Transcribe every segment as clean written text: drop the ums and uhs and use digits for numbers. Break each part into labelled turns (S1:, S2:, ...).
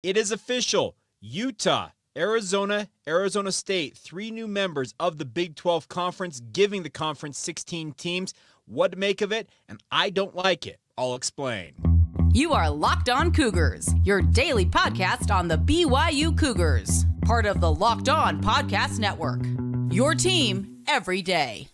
S1: It is official. Utah, Arizona, Arizona State, 3 new members of the Big 12 Conference, giving the conference 16 teams. What to make of it? And I don't like it. I'll explain.
S2: You are Locked On Cougars, your daily podcast on the BYU Cougars, part of the Locked On Podcast Network. Your team every day.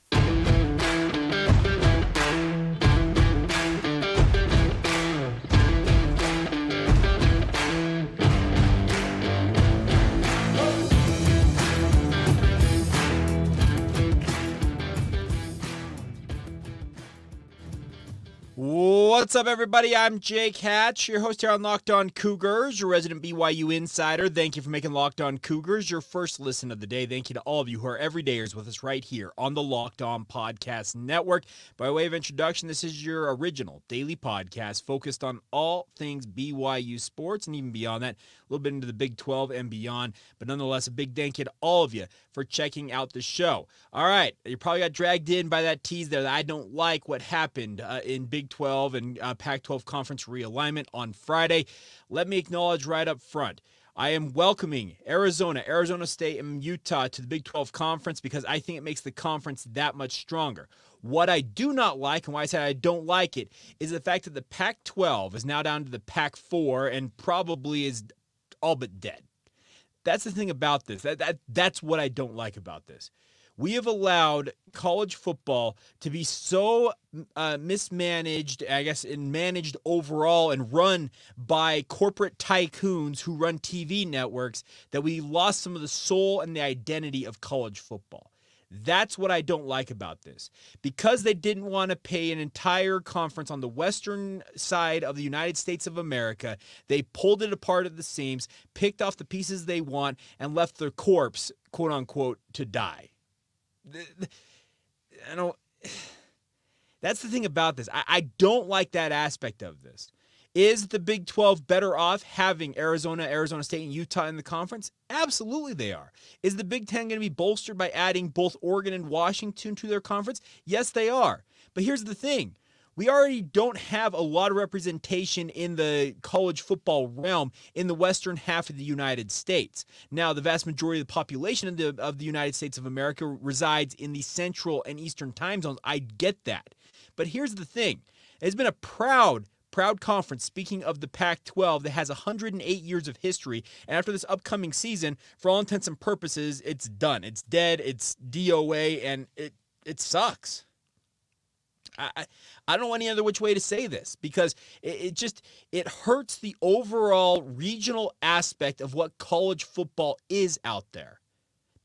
S1: What's up, everybody? I'm Jake Hatch, your host here on Locked On Cougars, your resident BYU insider. Thank you for making Locked On Cougars your first listen of the day. Thank you to all of you who are everydayers with us right here on the Locked On Podcast Network. By way of introduction, this is your original daily podcast focused on all things BYU sports and even beyond that, a little bit into the Big 12 and beyond. But nonetheless, a big thank you to all of you for checking out the show. All right, you probably got dragged in by that tease there that I don't like what happened in Big 12 and Pac-12 conference realignment on Friday. Let me acknowledge right up front, I am welcoming Arizona, Arizona State, and Utah to the Big 12 conference because I think it makes the conference that much stronger. What I do not like, and why I said I don't like it, is the fact that the Pac-12 is now down to the Pac-4 and probably is all but dead. That's the thing about this. That's what I don't like about this. We have allowed college football to be so mismanaged, I guess, and managed overall and run by corporate tycoons who run TV networks that we lost some of the soul and the identity of college football. That's what I don't like about this. Because they didn't want to pay an entire conference on the western side of the United States of America, they pulled it apart at the seams, picked off the pieces they want, and left their corpse, quote unquote, to die. That's the thing about this. I don't like that aspect of this. Is the Big 12 better off having Arizona, Arizona State, and Utah in the conference? Absolutely they are. Is the Big 10 going to be bolstered by adding both Oregon and Washington to their conference? Yes, they are. But here's the thing. We already don't have a lot of representation in the college football realm in the western half of the United States. Now, the vast majority of the population of the United States of America resides in the central and eastern time zones. I get that. But here's the thing. It's been a proud conference, speaking of the Pac-12, that has 108 years of history. And after this upcoming season, for all intents and purposes, it's done. It's dead. It's DOA, and it sucks. I don't know any other which way to say this because it hurts the overall regional aspect of what college football is out there.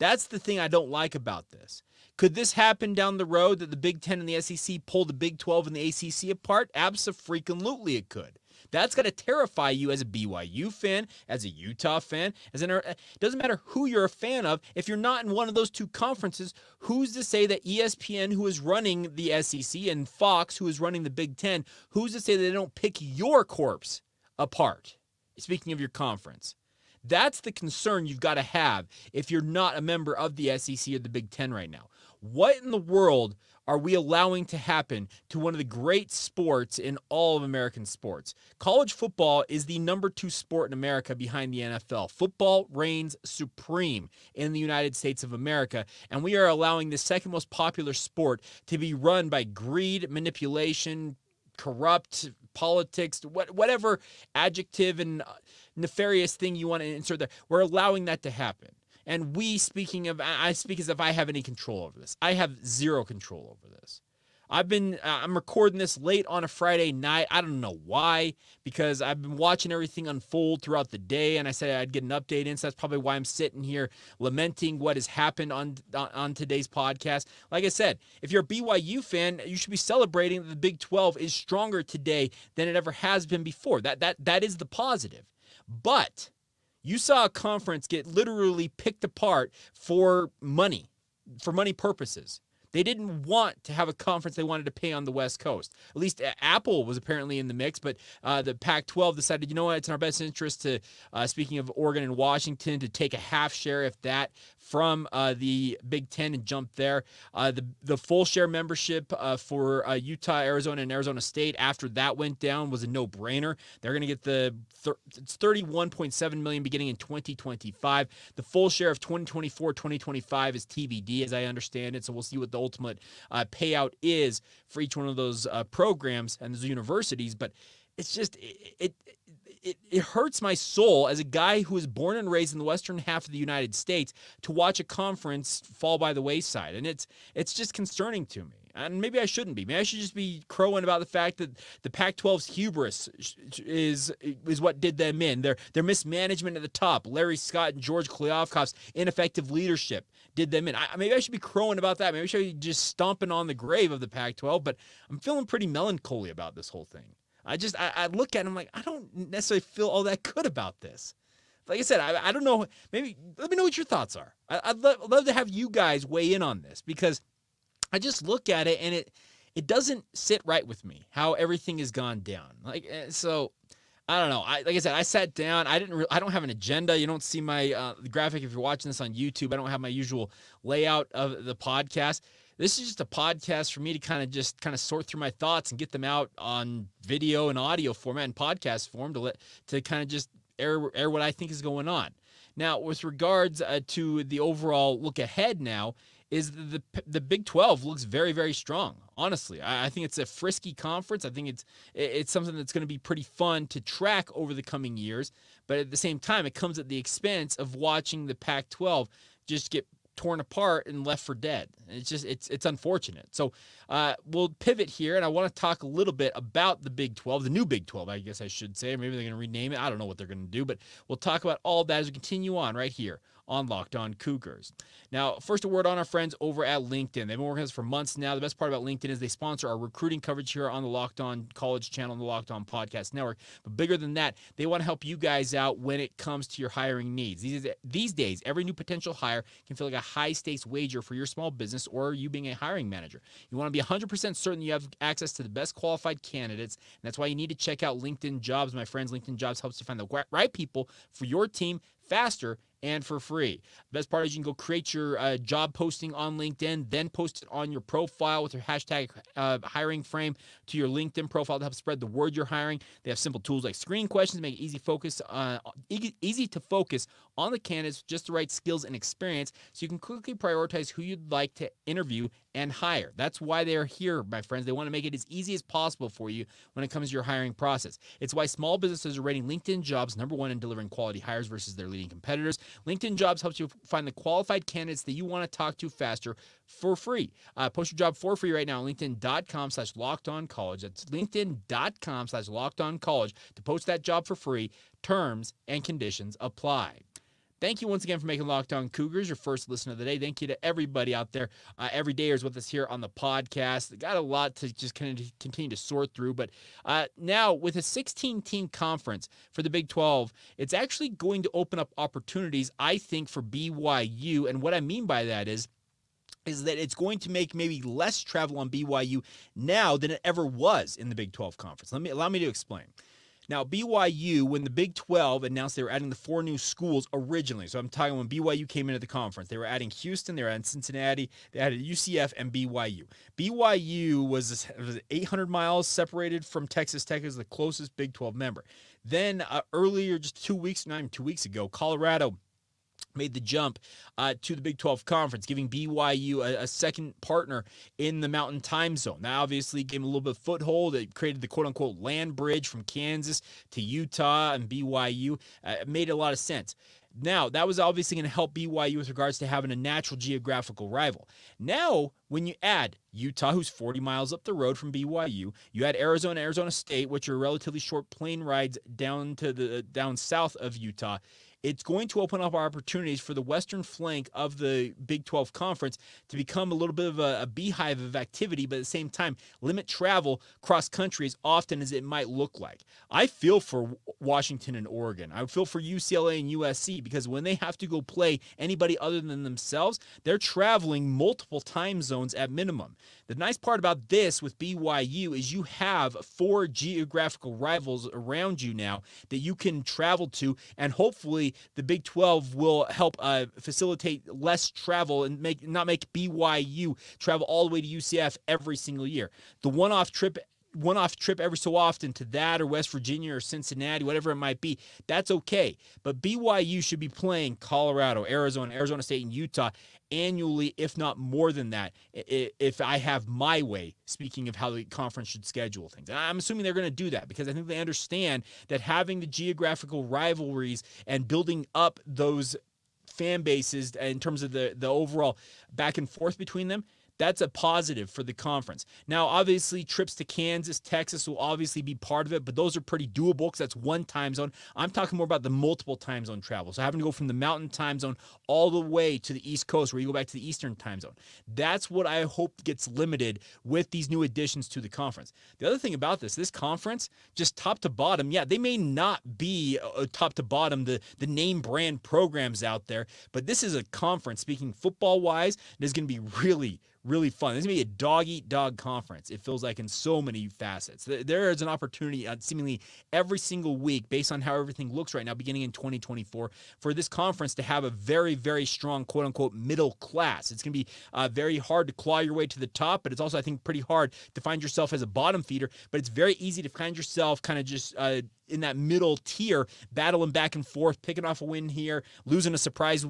S1: That's the thing I don't like about this. Could this happen down the road that the Big 10 and the SEC pull the Big 12 and the ACC apart? Abso-freaking-lutely it could. That's got to terrify you as a BYU fan, as a Utah fan. It doesn't matter who you're a fan of. If you're not in one of those two conferences, who's to say that ESPN, who is running the SEC, and Fox, who is running the Big 10, who's to say that they don't pick your corpse apart? Speaking of your conference. That's the concern you've got to have if you're not a member of the SEC or the Big 10 right now. What in the world are we allowing to happen to one of the great sports in all of American sports? College football is the number 2 sport in America behind the NFL. Football reigns supreme in the United States of America, and we are allowing the second most popular sport to be run by greed, manipulation, corrupt politics, whatever adjective and nefarious thing you want to insert there. We're allowing that to happen. And I speak as if I have any control over this. I have zero control over this. I'm recording this late on a Friday night. I don't know why, because I've been watching everything unfold throughout the day, and I said I'd get an update in, so that's probably why I'm sitting here lamenting what has happened on today's podcast. Like I said, if you're a BYU fan, you should be celebrating that the Big 12 is stronger today than it ever has been before. That is the positive. But you saw a conference get literally picked apart for money purposes. They didn't want to have a conference they wanted to pay on the West Coast. At least Apple was apparently in the mix, but the Pac-12 decided, you know what, it's in our best interest to, speaking of Oregon and Washington, to take a half share, if that, from the Big Ten and jump there. The full share membership for Utah, Arizona, and Arizona State after that went down was a no-brainer. They're going to get it's $31.7 million beginning in 2025. The full share of 2024-2025 is TBD, as I understand it. So we'll see what the ultimate payout is for each one of those programs and those universities. But it's just it hurts my soul as a guy who was born and raised in the western half of the United States to watch a conference fall by the wayside, and it's just concerning to me. And maybe I shouldn't be. Maybe I should just be crowing about the fact that the Pac-12's hubris is what did them in. Their mismanagement at the top, Larry Scott and George Kliavkoff's ineffective leadership did them in. Maybe I should be crowing about that. Maybe I should be just stomping on the grave of the Pac-12, but I'm feeling pretty melancholy about this whole thing. I look at it and I'm like, I don't necessarily feel all that good about this. Like I said, I don't know. Maybe let me know what your thoughts are. I'd love to have you guys weigh in on this, because I just look at it and it doesn't sit right with me how everything has gone down. So I don't know. Like I said, I sat down. I don't have an agenda. You don't see my graphic if you're watching this on YouTube. I don't have my usual layout of the podcast. This is just a podcast for me to kind of sort through my thoughts and get them out on video and audio format and podcast form to kind of just air what I think is going on. Now, with regards to the overall look ahead now, is the Big 12 looks very, very strong. Honestly, I think it's a frisky conference. I think it's something that's going to be pretty fun to track over the coming years. But at the same time, it comes at the expense of watching the Pac-12 just get torn apart and left for dead. It's unfortunate. So we'll pivot here, and I want to talk a little bit about the Big 12, the new Big 12, I guess I should say. Maybe they're going to rename it. I don't know what they're going to do, but we'll talk about all that as we continue on right here on Locked On Cougars. Now, first, a word on our friends over at LinkedIn. They've been working with us for months now. The best part about LinkedIn is they sponsor our recruiting coverage here on the Locked On College channel and the Locked On Podcast Network. But bigger than that, they want to help you guys out when it comes to your hiring needs. These days, every new potential hire can feel like a high-stakes wager for your small business or you being a hiring manager. You want to be 100% certain you have access to the best qualified candidates, and that's why you need to check out LinkedIn Jobs. My friends, LinkedIn Jobs helps you find the right people for your team faster and for free. The best part is you can go create your job posting on LinkedIn, then post it on your profile with your hashtag hiring frame to your LinkedIn profile to help spread the word you're hiring. They have simple tools like screening questions to make it easy to focus on the candidates with just the right skills and experience so you can quickly prioritize who you'd like to interview and hire. That's why they're here, my friends. They want to make it as easy as possible for you when it comes to your hiring process. It's why small businesses are rating LinkedIn Jobs #1 in delivering quality hires versus their leading competitors. LinkedIn Jobs helps you find the qualified candidates that you want to talk to faster for free. Post your job for free right now on LinkedIn.com/LockedOnCollege. That's LinkedIn.com/LockedOnCollege to post that job for free. Terms and conditions apply. Thank you once again for making Locked On Cougars your first listen of the day. Thank you to everybody out there. Every day is with us here on the podcast. Got a lot to just kind of continue to sort through. But now with a 16-team conference for the Big 12, it's actually going to open up opportunities, I think, for BYU. And what I mean by that is that it's going to make maybe less travel on BYU now than it ever was in the Big 12 conference. Allow me to explain. Now, BYU, when the Big 12 announced they were adding the 4 new schools originally, so I'm talking when BYU came into the conference, they were adding Houston, they were adding Cincinnati, they added UCF and BYU. BYU was 800 miles separated from Texas Tech as the closest Big 12 member. Then earlier, just 2 weeks, not even 2 weeks ago, Colorado made the jump to the Big 12 Conference, giving BYU a second partner in the Mountain Time Zone. That obviously gave them a little bit of foothold. It created the quote-unquote land bridge from Kansas to Utah and BYU. It made a lot of sense. Now, that was obviously going to help BYU with regards to having a natural geographical rival. Now, when you add Utah, who's 40 miles up the road from BYU, you add Arizona State, which are relatively short plane rides down south of Utah, it's going to open up opportunities for the western flank of the Big 12 Conference to become a little bit of a beehive of activity, but at the same time, limit travel cross-country as often as it might look like. I feel for Washington and Oregon. I feel for UCLA and USC, because when they have to go play anybody other than themselves, they're traveling multiple time zones at minimum. The nice part about this with BYU is you have 4 geographical rivals around you now that you can travel to, and hopefully the Big 12 will help facilitate less travel and not make BYU travel all the way to UCF every single year. The one-off trip every so often to that or West Virginia or Cincinnati, whatever it might be, that's okay. But BYU should be playing Colorado, Arizona State, and Utah annually, if not more than that, if I have my way, speaking of how the conference should schedule things. And I'm assuming they're going to do that, because I think they understand that having the geographical rivalries and building up those fan bases in terms of the overall back and forth between them, that's a positive for the conference. Now, obviously, trips to Kansas, Texas will obviously be part of it, but those are pretty doable because that's one time zone. I'm talking more about the multiple time zone travel. So having to go from the mountain time zone all the way to the East Coast, where you go back to the Eastern time zone. That's what I hope gets limited with these new additions to the conference. The other thing about this conference, just top to bottom, yeah, they may not be top to bottom, the name brand programs out there, but this is a conference, speaking football-wise, that is going to be really fun. This is going to be a dog-eat-dog conference, it feels like, in so many facets. There is an opportunity seemingly every single week, based on how everything looks right now, beginning in 2024, for this conference to have a very, very strong, quote-unquote, middle class. It's going to be very hard to claw your way to the top, but it's also, I think, pretty hard to find yourself as a bottom feeder, but it's very easy to find yourself kind of just in that middle tier, battling back and forth, picking off a win here, losing a surprise,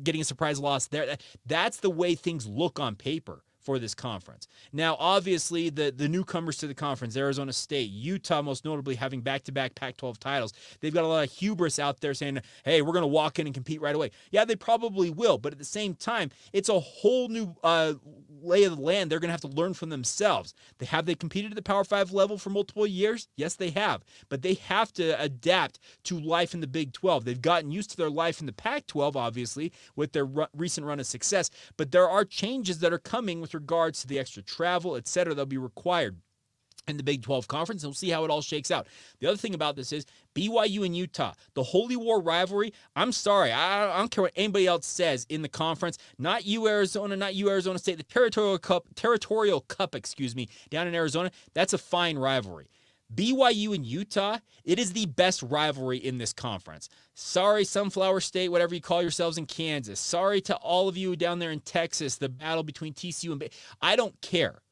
S1: getting a surprise loss there. That's the way things look on paper for this conference. Now, obviously, the newcomers to the conference, Arizona State, Utah, most notably having back-to-back Pac-12 titles, they've got a lot of hubris out there saying, hey, we're going to walk in and compete right away. Yeah, they probably will, but at the same time, it's a whole new lay of the land they're going to have to learn from themselves. Have they competed at the Power 5 level for multiple years? Yes, they have, but they have to adapt to life in the Big 12. They've gotten used to their life in the Pac-12, obviously, with their recent run of success, but there are changes that are coming with regards to the extra travel, etc., that'll be required in the Big 12 Conference, and we'll see how it all shakes out. The other thing about this is BYU and Utah, the Holy War rivalry. I'm sorry, I don't care what anybody else says in the conference. Not you, Arizona, not you, Arizona State. The Territorial Cup, down in Arizona, that's a fine rivalry. BYU and Utah, it is the best rivalry in this conference. Sorry, Sunflower State, whatever you call yourselves in Kansas. Sorry to all of you down there in Texas, the battle between TCU and I don't care.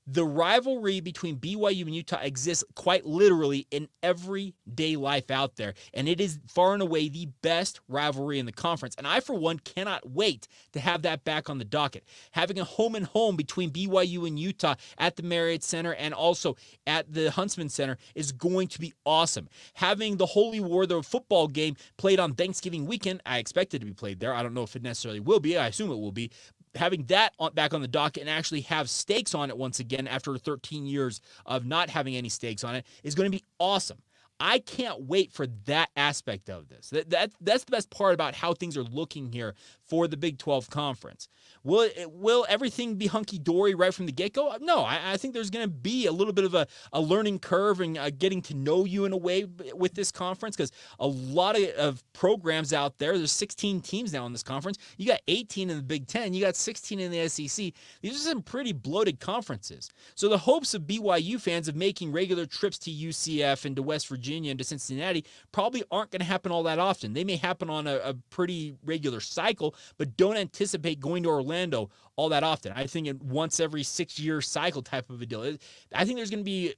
S1: The rivalry between BYU and Utah exists quite literally in everyday life out there, and it is far and away the best rivalry in the conference. And I, for one, cannot wait to have that back on the docket. Having a home and home between BYU and Utah at the Marriott Center and also at the Huntsman Center is going to be awesome. Having the Holy War, the football game, played on Thanksgiving weekend, I expect it to be played there. I don't know if it necessarily will be. I assume it will be. Having that back on the docket and actually have stakes on it once again after 13 years of not having any stakes on it is going to be awesome. I can't wait for that aspect of this. That's the best part about how things are looking here for the Big 12 Conference. Will everything be hunky-dory right from the get-go? No, I think there's going to be a little bit of a learning curve and getting to know you in a way with this conference, because a lot of programs out there's 16 teams now in this conference. You got 18 in the Big 10. You got 16 in the SEC. These are some pretty bloated conferences. So the hopes of BYU fans of making regular trips to UCF and to West Virginia and to Cincinnati probably aren't going to happen all that often. They may happen on a pretty regular cycle, but don't anticipate going to Orlando all that often. I think it once every 6-year cycle type of a deal. I think there's going to be,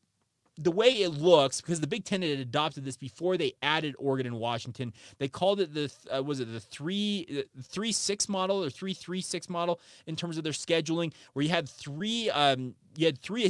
S1: the way it looks, because the Big Ten had adopted this before they added Oregon and Washington. They called it the 3-6 model or 3-3-6 model in terms of their scheduling, where you had three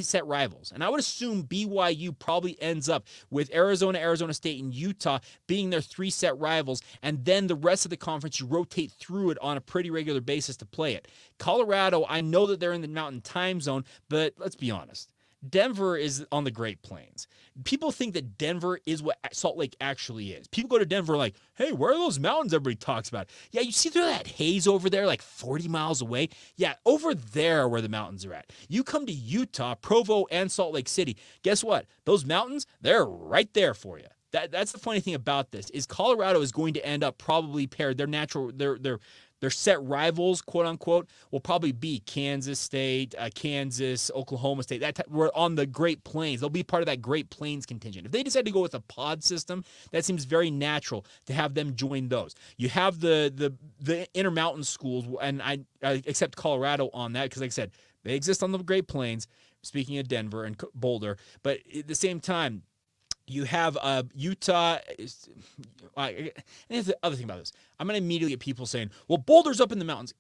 S1: set rivals. And I would assume BYU probably ends up with Arizona, Arizona State, and Utah being their 3 set rivals, and then the rest of the conference, you rotate through it on a pretty regular basis to play it. Colorado, I know that they're in the Mountain Time Zone, but let's be honest. Denver is on the Great Plains. People think that Denver is what Salt Lake actually is. People go to Denver like, hey, where are those mountains everybody talks about? Yeah, you see that haze over there like 40 miles away? Yeah, over there where the mountains are at. You come to Utah, Provo, and Salt Lake City. Guess what? Those mountains, they're right there for you. That's the funny thing about this is Colorado is going to end up probably paired. Their set rivals, quote unquote, will probably be Kansas State, Kansas, Oklahoma State. We're on the Great Plains. They'll be part of that Great Plains contingent. If they decide to go with a pod system, that seems very natural to have them join those. You have the Intermountain schools, and I accept Colorado on that because, like I said, they exist on the Great Plains. Speaking of Denver and Boulder, but at the same time, you have Utah. And here's the other thing about this. I'm going to immediately get people saying, well, Boulder's up in the mountains.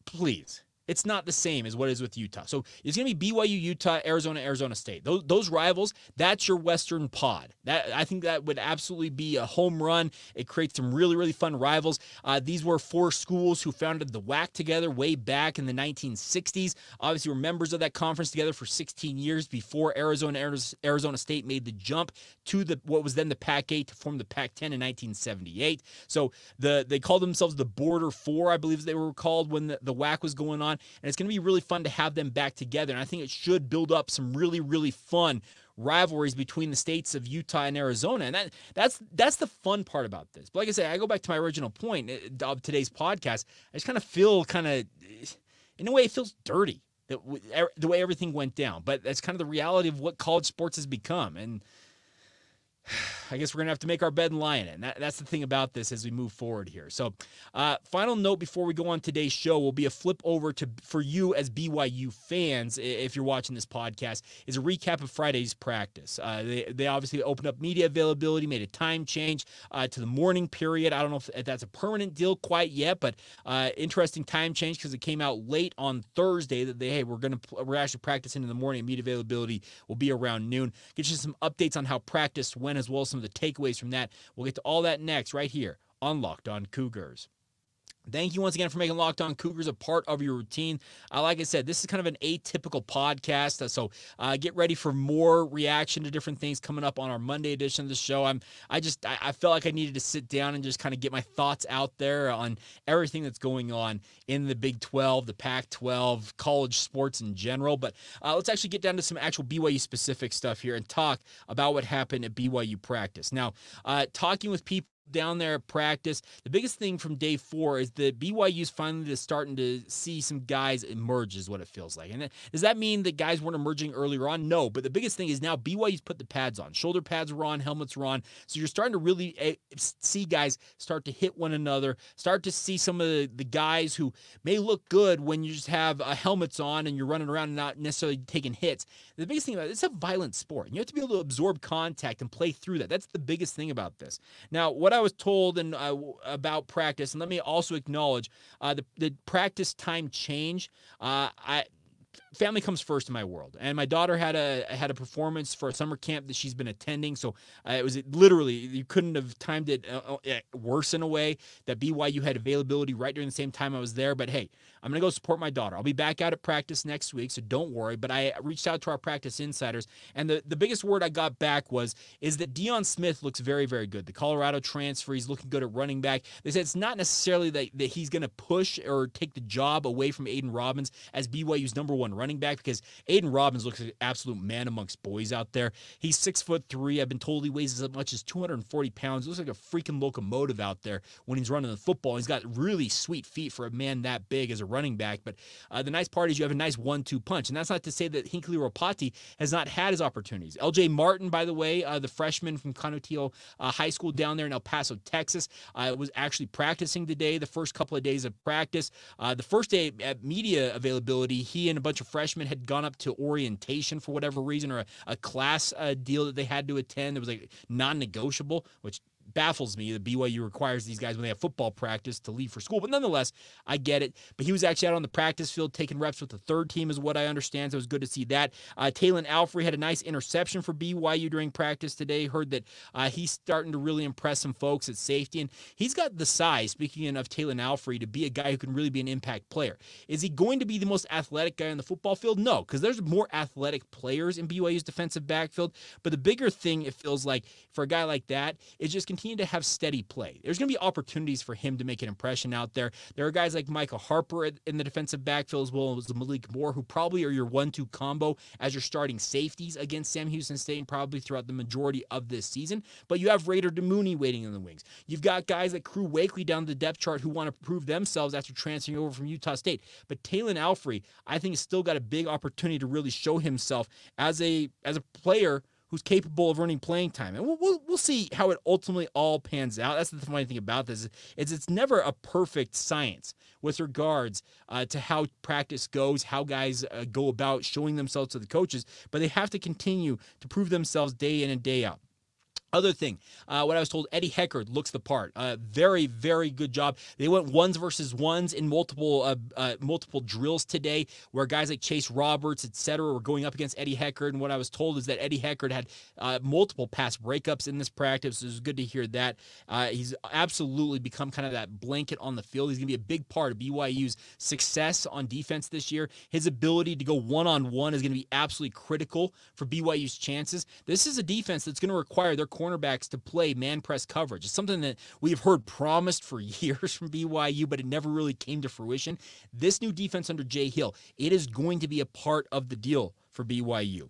S1: Please. It's not the same as what it is with Utah. So it's going to be BYU, Utah, Arizona, Arizona State. Those rivals, that's your Western pod. I think that would absolutely be a home run. It creates some really, really fun rivals. These were 4 schools who founded the WAC together way back in the 1960s. Obviously, were members of that conference together for 16 years before Arizona State made the jump to what was then the Pac-8 to form the Pac-10 in 1978. So they called themselves the Border 4, I believe they were called when the WAC was going on. And it's going to be really fun to have them back together. And I think it should build up some really, really fun rivalries between the states of Utah and Arizona. And that's the fun part about this. But like I said, I go back to my original point of today's podcast. I just kind of feel in a way, it feels dirty the way everything went down. But that's kind of the reality of what college sports has become. And I guess we're going to have to make our bed and lie in it. And that's the thing about this as we move forward here. So final note before we go on today's show will be a flip over for you as BYU fans, if you're watching this podcast, is a recap of Friday's practice. They obviously opened up media availability, made a time change to the morning period. I don't know if that's a permanent deal quite yet, but interesting time change because it came out late on Thursday that we're actually practicing in the morning. Media availability will be around noon. Get you some updates on how practice went, as well as some of the takeaways from that. We'll get to all that next right here on Locked On Cougars. Thank you once again for making Locked On Cougars a part of your routine. Like I said, this is kind of an atypical podcast, so get ready for more reaction to different things coming up on our Monday edition of the show. I felt like I needed to sit down and just kind of get my thoughts out there on everything that's going on in the Big 12, the Pac-12, college sports in general. But let's actually get down to some actual BYU-specific stuff here and talk about what happened at BYU practice. Now, talking with people down there at practice, the biggest thing from day 4 is that BYU's finally just starting to see some guys emerge, is what it feels like. And does that mean that guys weren't emerging earlier on? No, but the biggest thing is now BYU's put the pads on. Shoulder pads were on, helmets were on. So you're starting to really see guys start to hit one another, start to see some of the guys who may look good when you just have helmets on and you're running around and not necessarily taking hits. The biggest thing about it, it's a violent sport. And you have to be able to absorb contact and play through that. That's the biggest thing about this. Now, what I was told about practice, and let me also acknowledge the practice time change. Family comes first in my world, and my daughter had a performance for a summer camp that she's been attending, so it was literally, you couldn't have timed it worse in a way that BYU had availability right during the same time I was there. But hey, I'm going to go support my daughter. I'll be back out at practice next week, so don't worry. But I reached out to our practice insiders, and the biggest word I got back is that Deion Smith looks very, very good. The Colorado transfer, he's looking good at running back. They said it's not necessarily that he's going to push or take the job away from Aiden Robbins as BYU's number 1 running back, because Aiden Robbins looks like an absolute man amongst boys out there. He's 6'3". I've been told he weighs as much as 240 pounds. Looks like a freaking locomotive out there when he's running the football. He's got really sweet feet for a man that big as a running back. But the nice part is you have a nice 1-2 punch. And that's not to say that Hinckley Ropati has not had his opportunities. LJ Martin, by the way, the freshman from Canutillo High School down there in El Paso, Texas, was actually practicing today, the first couple of days of practice. The first day at media availability, he and a bunch of freshmen had gone up to orientation for whatever reason, or a class deal that they had to attend. It was like non-negotiable, which baffles me that BYU requires these guys when they have football practice to leave for school. But nonetheless, I get it. But he was actually out on the practice field taking reps with the third team is what I understand. So it was good to see that. Taylon Alfrey had a nice interception for BYU during practice today. Heard that he's starting to really impress some folks at safety. And he's got the size, speaking of Taylon Alfrey, to be a guy who can really be an impact player. Is he going to be the most athletic guy on the football field? No, because there's more athletic players in BYU's defensive backfield. But the bigger thing, it feels like, for a guy like that, is just continue to have steady play. There's going to be opportunities for him to make an impression out there. There are guys like Micah Harper in the defensive backfield, as well as Malik Moore, who probably are your 1-2 combo as your starting safeties against Sam Houston State and probably throughout the majority of this season. But you have Raider DeMooney waiting in the wings. You've got guys like Crew Wakely down the depth chart who want to prove themselves after transferring over from Utah State. But Taylon Alfrey, I think, has still got a big opportunity to really show himself as a player who's capable of earning playing time. And we'll see how it ultimately all pans out. That's the funny thing about this, is it's never a perfect science with regards to how practice goes, how guys go about showing themselves to the coaches, but they have to continue to prove themselves day in and day out. Other thing, what I was told, Eddie Heckard looks the part. Very, very good job. They went ones versus ones in multiple drills today, where guys like Chase Roberts, etc., were going up against Eddie Heckard. And what I was told is that Eddie Heckard had multiple pass breakups in this practice. It was good to hear that. He's absolutely become kind of that blanket on the field. He's going to be a big part of BYU's success on defense this year. His ability to go one-on-one is going to be absolutely critical for BYU's chances. This is a defense that's going to require their cornerbacks to play man press coverage. It's something that we've heard promised for years from BYU, but it never really came to fruition. This new defense under Jay Hill, it is going to be a part of the deal for BYU.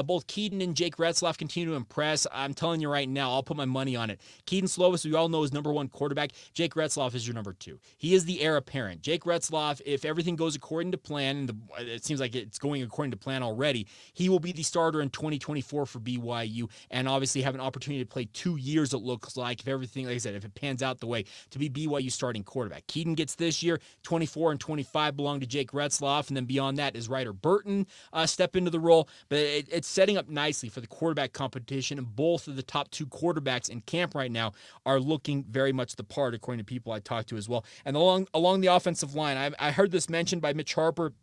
S1: Both Keaton and Jake Retzlaff continue to impress. I'm telling you right now, I'll put my money on it. Keaton Slovis, we all know, is number one quarterback. Jake Retzlaff is your number two. He is the heir apparent. Jake Retzlaff, if everything goes according to plan, and it seems like it's going according to plan already, he will be the starter in 2024 for BYU and obviously have an opportunity to play 2 years, it looks like, if everything, like I said, if it pans out the way, to be BYU starting quarterback. Keaton gets this year. 24 and 25 belong to Jake Retzlaff, and then beyond that is Ryder Burton step into the role, but it's setting up nicely for the quarterback competition, and both of the top two quarterbacks in camp right now are looking very much the part, according to people I talked to as well. And along the offensive line, I heard this mentioned by Mitch Harper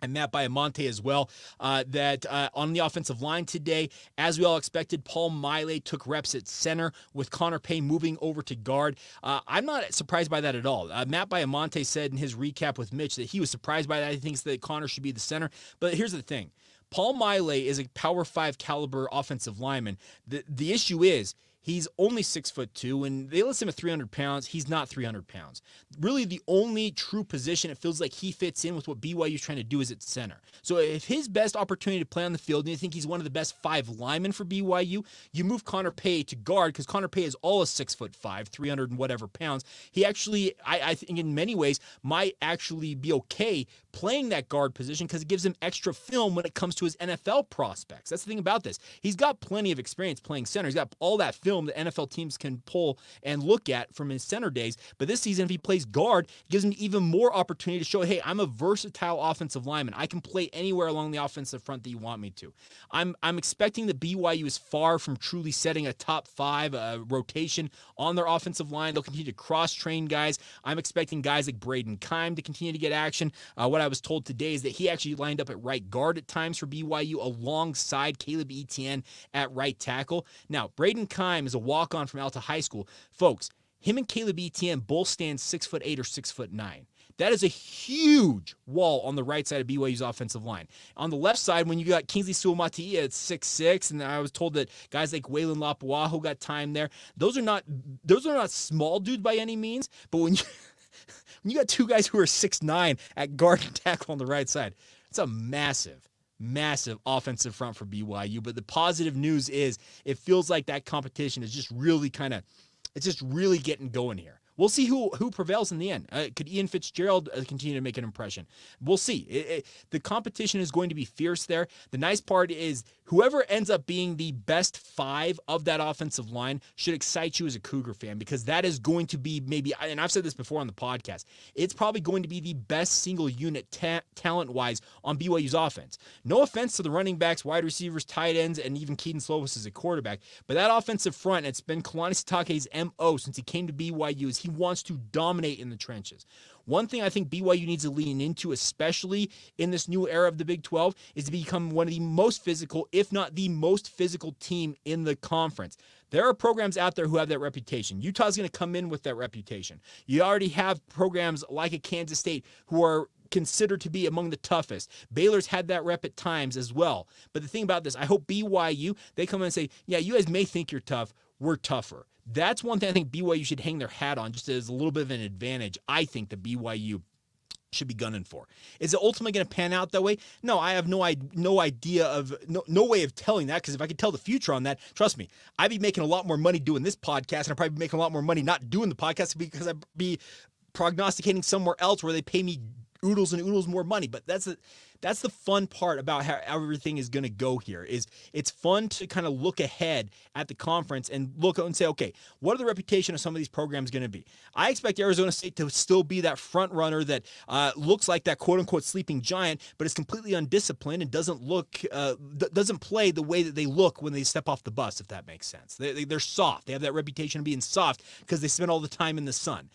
S1: and Matt Baiamonte as well, that on the offensive line today, as we all expected, Paul Maile took reps at center with Connor Pay moving over to guard. I'm not surprised by that at all. Matt Baiamonte said in his recap with Mitch that he was surprised by that. He thinks that Connor should be the center. But here's the thing. Paul Maile is a Power 5 caliber offensive lineman. The issue is he's only 6'2", and they list him at 300 pounds. He's not 300 pounds. Really, the only true position it feels like he fits in with what BYU is trying to do is at center. So if his best opportunity to play on the field, and you think he's one of the best 5 linemen for BYU, you move Connor Pay to guard, because Connor Pay is all a 6'5", 300 and whatever pounds. He actually, I think in many ways, might actually be okay playing that guard position because it gives him extra film when it comes to his NFL prospects. That's the thing about this. He's got plenty of experience playing center. He's got all that film that NFL teams can pull and look at from his center days. But this season, if he plays guard, it gives him even more opportunity to show, hey, I'm a versatile offensive lineman. I can play anywhere along the offensive front that you want me to. I'm expecting that BYU is far from truly setting a top 5 rotation on their offensive line. They'll continue to cross-train guys. I'm expecting guys like Braden Keim to continue to get action. What I was told today is that he actually lined up at right guard at times for BYU alongside Caleb Etienne at right tackle. Now, Braden Keim is a walk-on from Alta High School. Folks, him and Caleb Etienne both stand 6'8" or 6'9". That is a huge wall on the right side of BYU's offensive line. On the left side, when you got Kingsley Suamatia at 6'6", and I was told that guys like Waylon Lapuaho got time there. Those are not small dudes by any means, but when you got two guys who are 6'9" at guard and tackle on the right side, it's a massive offensive front for BYU. But the positive news is it feels like that competition is just really it's just really getting going here. We'll see who prevails in the end. Could Ian Fitzgerald continue to make an impression? We'll see. The competition is going to be fierce there. The nice part is whoever ends up being the best 5 of that offensive line should excite you as a Cougar fan, because that is going to be maybe, and I've said this before on the podcast, it's probably going to be the best single unit talent-wise on BYU's offense. No offense to the running backs, wide receivers, tight ends, and even Keaton Slovis as a quarterback, but that offensive front, it's been Kalani Sitake's MO since he came to BYU, is he wants to dominate in the trenches. One thing I think BYU needs to lean into, especially in this new era of the Big 12, is to become one of the most physical, if not the most physical team in the conference. There are programs out there who have that reputation. Utah's going to come in with that reputation. You already have programs like a Kansas State who are considered to be among the toughest. Baylor's had that rep at times as well. But the thing about this, I hope BYU, they come in and say, yeah, you guys may think you're tough, we're tougher. That's one thing I think BYU should hang their hat on, just as a little bit of an advantage, I think, that BYU should be gunning for. Is it ultimately going to pan out that way? No, I have no idea of, no way of telling that, because if I could tell the future on that, trust me, I'd be making a lot more money doing this podcast, and I'd probably be making a lot more money not doing the podcast, because I'd be prognosticating somewhere else where they pay me oodles and oodles more money. But that's the fun part about how everything is going to go here. Is it's fun to kind of look ahead at the conference and look and say, okay, what are the reputation of some of these programs going to be? I expect Arizona State to still be that front runner that looks like that quote unquote sleeping giant, but is completely undisciplined and doesn't play the way that they look when they step off the bus, if that makes sense. They're soft. They have that reputation of being soft because they spend all the time in the sun.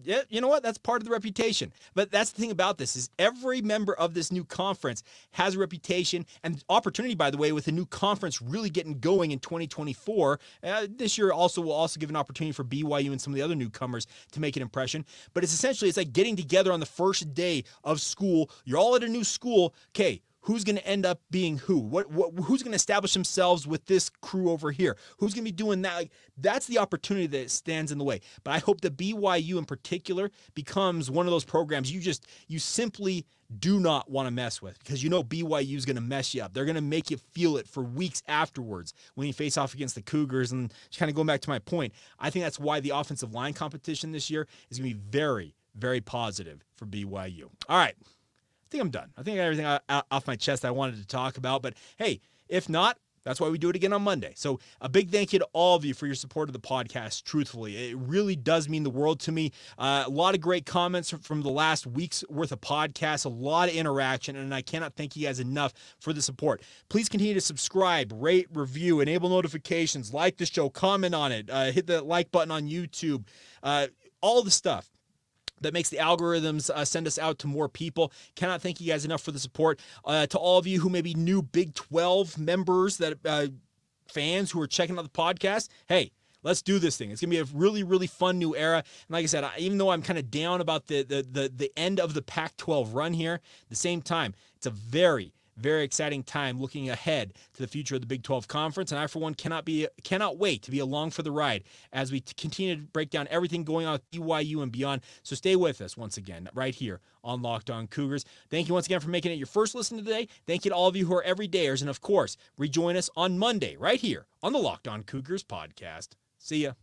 S1: Yeah, you know what? That's part of the reputation. But that's the thing about this, is every member of this new conference has a reputation and opportunity, by the way, with the new conference really getting going in 2024. This year will also give an opportunity for BYU and some of the other newcomers to make an impression. But it's like getting together on the first day of school. You're all at a new school. Okay, who's going to end up being who? Who's going to establish themselves with this crew over here? Who's going to be doing that? Like, that's the opportunity that stands in the way. But I hope that BYU in particular becomes one of those programs you simply do not want to mess with, because you know BYU is going to mess you up. They're going to make you feel it for weeks afterwards when you face off against the Cougars. And kind of going back to my point, I think that's why the offensive line competition this year is going to be very, very positive for BYU. All right. I think I'm done. I think I got everything off my chest I wanted to talk about. But hey, if not, that's why we do it again on Monday. So a big thank you to all of you for your support of the podcast, truthfully. It really does mean the world to me. A lot of great comments from the last week's worth of podcasts, a lot of interaction, and I cannot thank you guys enough for the support. Please continue to subscribe, rate, review, enable notifications, like the show, comment on it, hit the like button on YouTube, all the stuff that makes the algorithms send us out to more people. Cannot thank you guys enough for the support. To all of you who may be new Big 12 members, that fans who are checking out the podcast, hey, let's do this thing. It's going to be a really, really fun new era. And like I said, even though I'm kind of down about the end of the Pac-12 run here, at the same time, it's a very, very exciting time looking ahead to the future of the Big 12 Conference, and I, for one, cannot wait to be along for the ride as we continue to break down everything going on with BYU and beyond. So stay with us once again right here on Locked On Cougars. Thank you once again for making it your first listen today. Thank you to all of you who are everydayers, and of course, rejoin us on Monday right here on the Locked On Cougars podcast. See ya.